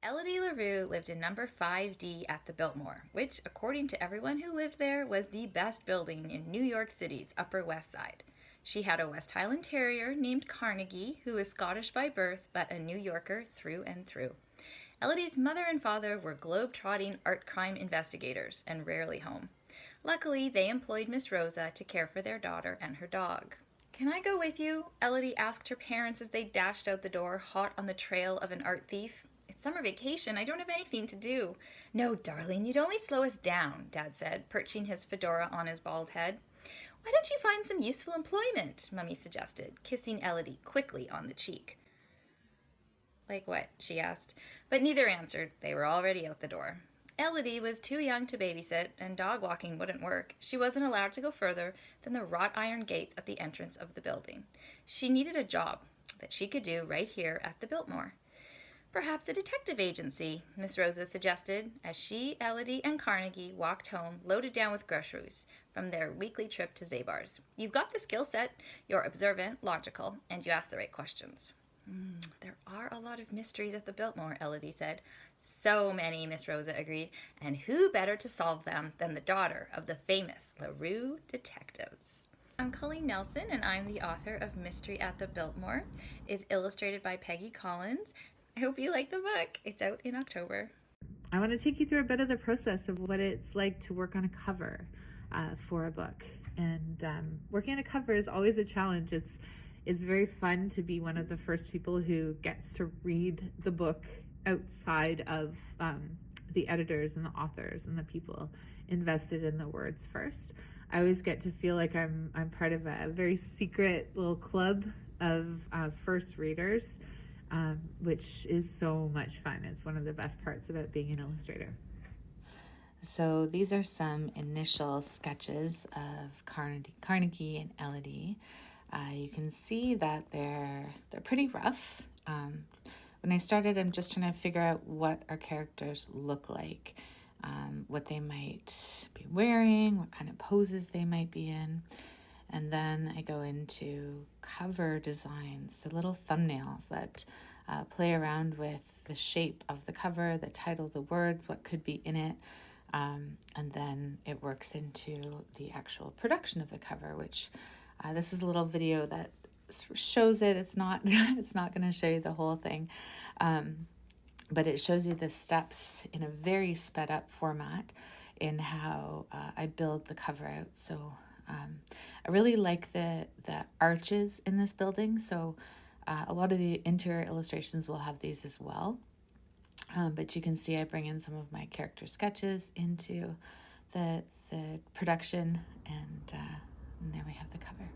Elodie LaRue lived in number 5D at the Biltmore, which, according to everyone who lived there, was the best building in New York City's Upper West Side. She had a West Highland Terrier named Carnegie, who was Scottish by birth but a New Yorker through and through. Elodie's mother and father were globe-trotting art crime investigators and rarely home. Luckily, they employed Miss Rosa to care for their daughter and her dog. "Can I go with you?" Elodie asked her parents as they dashed out the door, hot on the trail of an art thief. "It's summer vacation. I don't have anything to do." "No, darling, you'd only slow us down," Dad said, perching his fedora on his bald head. "Why don't you find some useful employment?" Mummy suggested, kissing Elodie quickly on the cheek. "Like what?" she asked. But neither answered. They were already out the door. Elodie was too young to babysit, and dog walking wouldn't work. She wasn't allowed to go further than the wrought iron gates at the entrance of the building. She needed a job that she could do right here at the Biltmore. "Perhaps a detective agency," Miss Rosa suggested, as she, Elodie, and Carnegie walked home, loaded down with groceries from their weekly trip to Zabar's. "You've got the skill set, you're observant, logical, and you ask the right questions." There are a lot of mysteries at the Biltmore," Elodie said. "So many," Miss Rosa agreed, "and who better to solve them than the daughter of the famous LaRue detectives?" I'm Colleen Nelson, and I'm the author of Mystery at the Biltmore. It's illustrated by Peggy Collins. I hope you like the book. It's out in October. I want to take you through a bit of the process of what it's like to work on a cover for a book. And working on a cover is always a challenge. It's very fun to be one of the first people who gets to read the book outside of the editors and the authors and the people invested in the words first. I always get to feel like I'm part of a very secret little club of first readers, which is so much fun. It's one of the best parts about being an illustrator. So these are some initial sketches of Carnegie and Elodie. You can see that they're pretty rough. When I started, I'm just trying to figure out what our characters look like, what they might be wearing, what kind of poses they might be in. And then I go into cover designs, so little thumbnails that play around with the shape of the cover, the title, the words, what could be in it. And then it works into the actual production of the cover, which this is a little video that shows it. It's not it's not going to show you the whole thing, but it shows you the steps in a very sped up format in how I build the cover out. So I really like the arches in this building. So a lot of the interior illustrations will have these as well. But you can see I bring in some of my character sketches into the production, and there we have the cover.